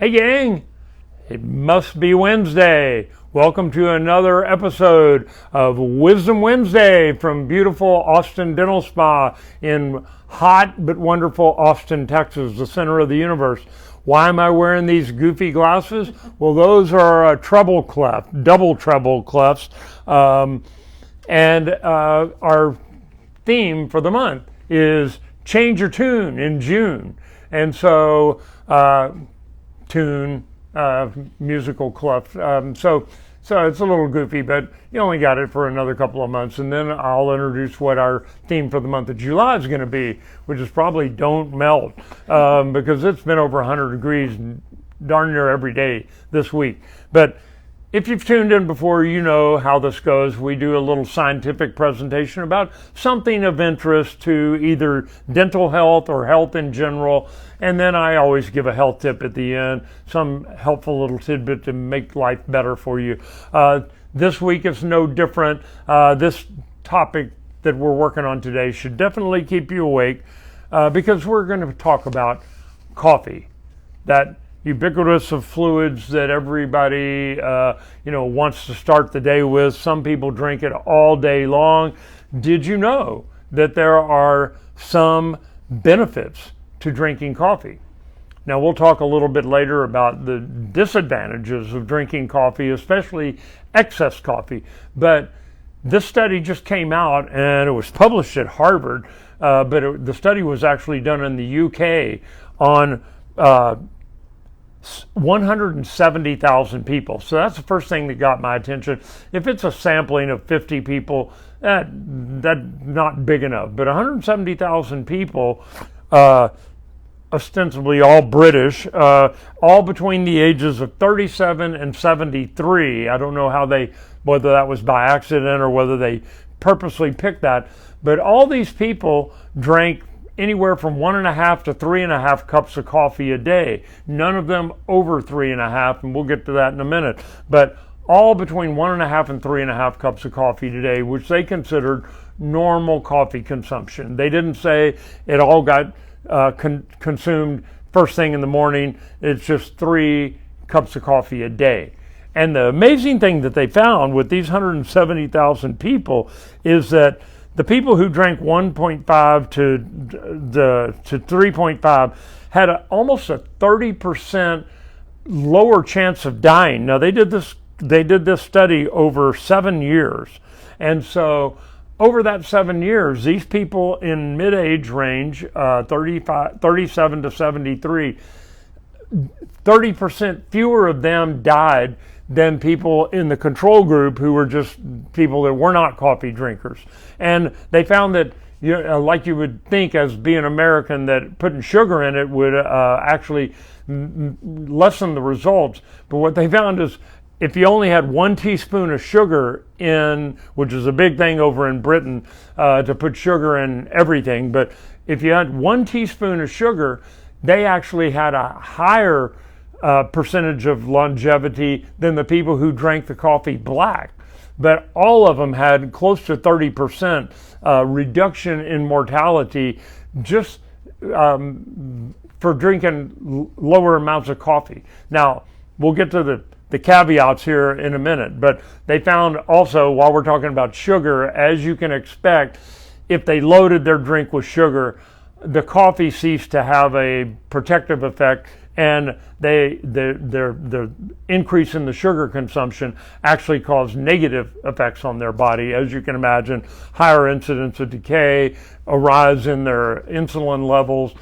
Hey gang, it must be Wednesday. Welcome to another episode of Wisdom Wednesday from beautiful Austin Dental Spa in hot but wonderful Austin, Texas, the center of the universe. Why am I wearing these goofy glasses? Well, those are treble cleft, double treble clefts, and our theme for the month is Change Your Tune in June. And so tune, musical clef. So it's a little goofy, but you only got it for another couple of months, and then I'll introduce what our theme for the month of July is going to be, which is probably Don't Melt, because it's been over 100 degrees darn near every day this week. But if you've tuned in before, you know how this goes. We do a little scientific presentation about something of interest to either dental health or health in general. And then I always give a health tip at the end, some helpful little tidbit to make life better for you. This week is no different. This topic that we're working on today should definitely keep you awake because we're going to talk about coffee, that ubiquitous of fluids that everybody wants to start the day with. Some people drink it all day long. Did you know that there are some benefits to drinking coffee? Now, we'll talk a little bit later about the disadvantages of drinking coffee, especially excess coffee. But this study just came out and it was published at Harvard, but the study was actually done in the UK on 170,000 people. So that's the first thing that got my attention. If it's a sampling of 50 people, that's not big enough. But 170,000 people, ostensibly all British, all between the ages of 37 and 73. I don't know whether that was by accident or whether they purposely picked that. But all these people drank anywhere from 1.5 to 3.5 cups of coffee a day. None of them over 3.5, and we'll get to that in a minute. But all between 1.5 and 3.5 cups of coffee today, which they considered normal coffee consumption. They didn't say it all got consumed first thing in the morning. It's just 3 cups of coffee a day. And the amazing thing that they found with these 170,000 people is that the people who drank 1.5 to 3.5 had almost a 30% lower chance of dying. Now they did this study over 7 years, and so over that 7 years, these people in mid-age range, 37 to 73, 30% fewer of them died than people in the control group who were just people that were not coffee drinkers. And they found that, like you would think as being American, that putting sugar in it would actually lessen the results. But what they found is if you only had 1 teaspoon of sugar in, which is a big thing over in Britain, to put sugar in everything, but if you had 1 teaspoon of sugar, they actually had a higher percentage of longevity than the people who drank the coffee black. But all of them had close to 30% reduction in mortality just for drinking lower amounts of coffee. Now, we'll get to the caveats here in a minute, but they found also, while we're talking about sugar, as you can expect, if they loaded their drink with sugar, the coffee ceased to have a protective effect, and the increase in the sugar consumption actually caused negative effects on their body. As you can imagine, higher incidence of decay, a rise in their insulin levels,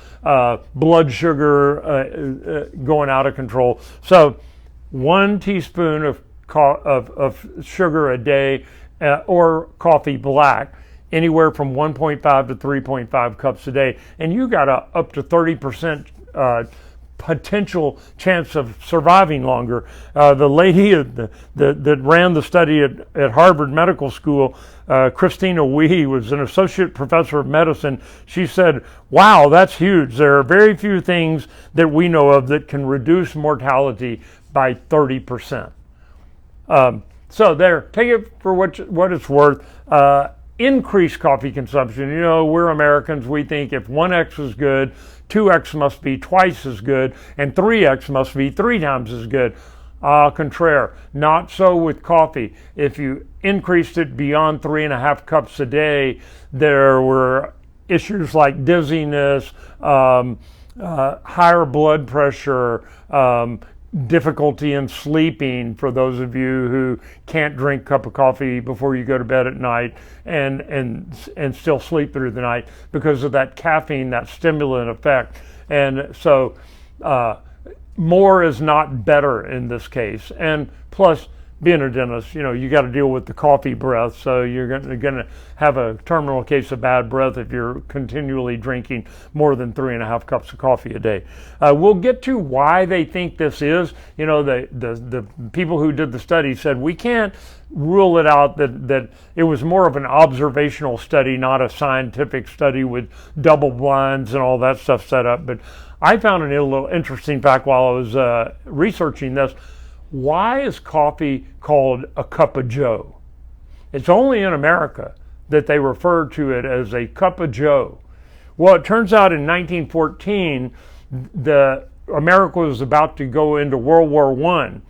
blood sugar going out of control. So 1 teaspoon of sugar a day or coffee black, anywhere from 1.5 to 3.5 cups a day, and you got up to 30% potential chance of surviving longer. The lady that ran the study at Harvard Medical School, Christina Wee, was an associate professor of medicine. She said, "Wow, that's huge. There are very few things that we know of that can reduce mortality by 30%. So there, take it for what it's worth. increase coffee consumption. You know, we're Americans, we think if 1x is good, 2x must be twice as good, and 3x must be 3 times as good. Contraire, not so with coffee. If you increased it beyond 3.5 cups a day, there were issues like dizziness, higher blood pressure, difficulty in sleeping for those of you who can't drink a cup of coffee before you go to bed at night and still sleep through the night because of that caffeine, that stimulant effect. And so more is not better in this case. And plus, being a dentist, you know, you got to deal with the coffee breath, so you're going to have a terminal case of bad breath if you're continually drinking more than 3.5 cups of coffee a day. We'll get to why they think this is. You know, the people who did the study said we can't rule it out that it was more of an observational study, not a scientific study with double blinds and all that stuff set up. But I found a little interesting fact while I was researching this. Why is coffee called a cup of joe? It's only in America that they refer to it as a cup of joe. Well, it turns out in 1914, America was about to go into World War I,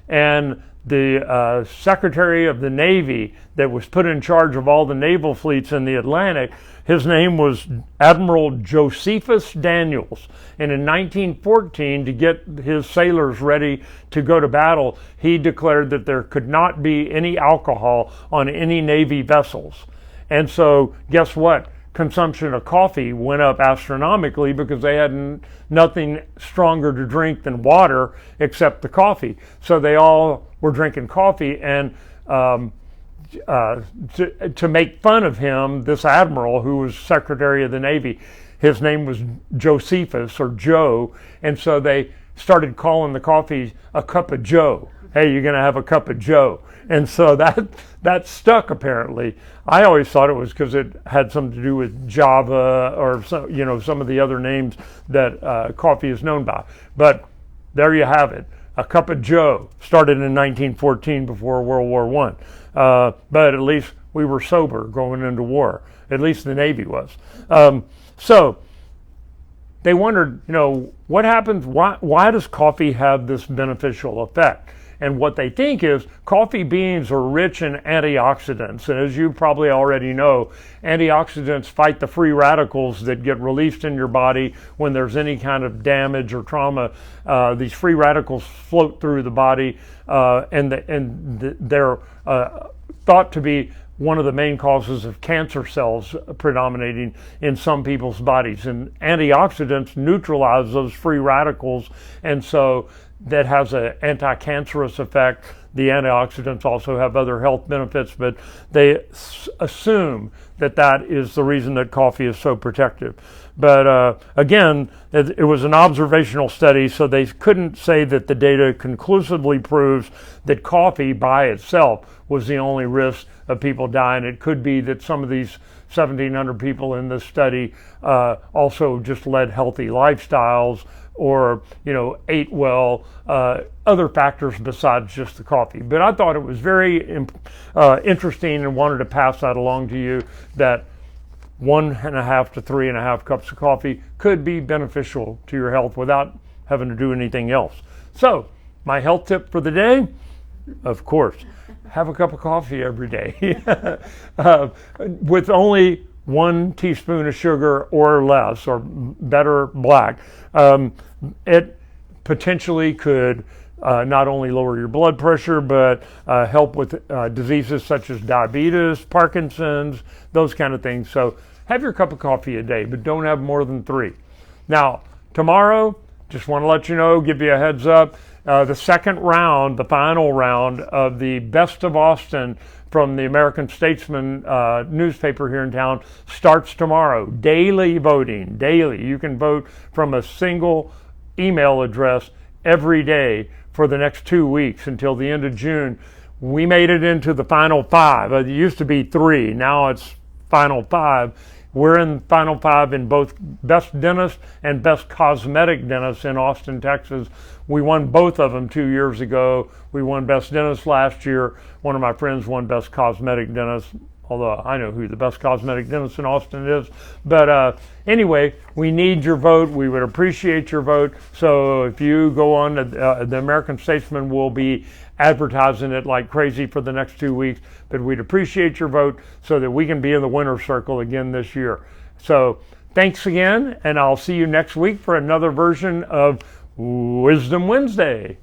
and the Secretary of the Navy that was put in charge of all the naval fleets in the Atlantic, his name was Admiral Josephus Daniels. And in 1914, to get his sailors ready to go to battle, he declared that there could not be any alcohol on any Navy vessels. And so, guess what? Consumption of coffee went up astronomically because they had nothing stronger to drink than water except the coffee. So they all were drinking coffee, and to make fun of him, this admiral who was Secretary of the Navy, his name was Josephus or Joe, and so they started calling the coffee a cup of Joe. Hey, you're going to have a cup of Joe. And so that stuck apparently. I always thought it was because it had something to do with Java or some, you know, some of the other names that coffee is known by. But there you have it. A cup of Joe started in 1914 before World War I. But at least we were sober going into war. At least the Navy was. So they wondered, you know, what happens? Why does coffee have this beneficial effect? And what they think is coffee beans are rich in antioxidants. And as you probably already know, antioxidants fight the free radicals that get released in your body when there's any kind of damage or trauma. These free radicals float through the body, and they're thought to be one of the main causes of cancer cells predominating in some people's bodies. And antioxidants neutralize those free radicals, and so that has an anti-cancerous effect. The antioxidants also have other health benefits, but they assume that is the reason that coffee is so protective. But again, it was an observational study, so they couldn't say that the data conclusively proves that coffee by itself was the only risk of people dying. It could be that some of these 1,700 people in this study also just led healthy lifestyles, or, you know, ate well, other factors besides just the coffee. But I thought it was very interesting and wanted to pass that along to you, that 1.5 to 3.5 cups of coffee could be beneficial to your health without having to do anything else. So, my health tip for the day, of course, have a cup of coffee every day with only 1 teaspoon of sugar or less, or better black. It potentially could not only lower your blood pressure, but help with diseases such as diabetes, Parkinson's, those kind of things. So have your cup of coffee a day, but don't have more than 3. Now, tomorrow, just want to let you know, give you a heads up, the second round, the final round of the Best of Austin from the American Statesman newspaper here in town starts tomorrow. Daily voting, daily. You can vote from a single email address every day for the next 2 weeks until the end of June. We made it into the final 5. It used to be 3, now it's final 5. We're in final 5 in both Best Dentist and Best Cosmetic Dentist in Austin, Texas. We won both of them 2 years ago. We won Best Dentist last year. One of my friends won Best Cosmetic Dentist although I know who the best cosmetic dentist in Austin is. But anyway, we need your vote. We would appreciate your vote. So if you go on, the American Statesman will be advertising it like crazy for the next 2 weeks. But we'd appreciate your vote so that we can be in the winner's circle again this year. So thanks again, and I'll see you next week for another version of Wisdom Wednesday.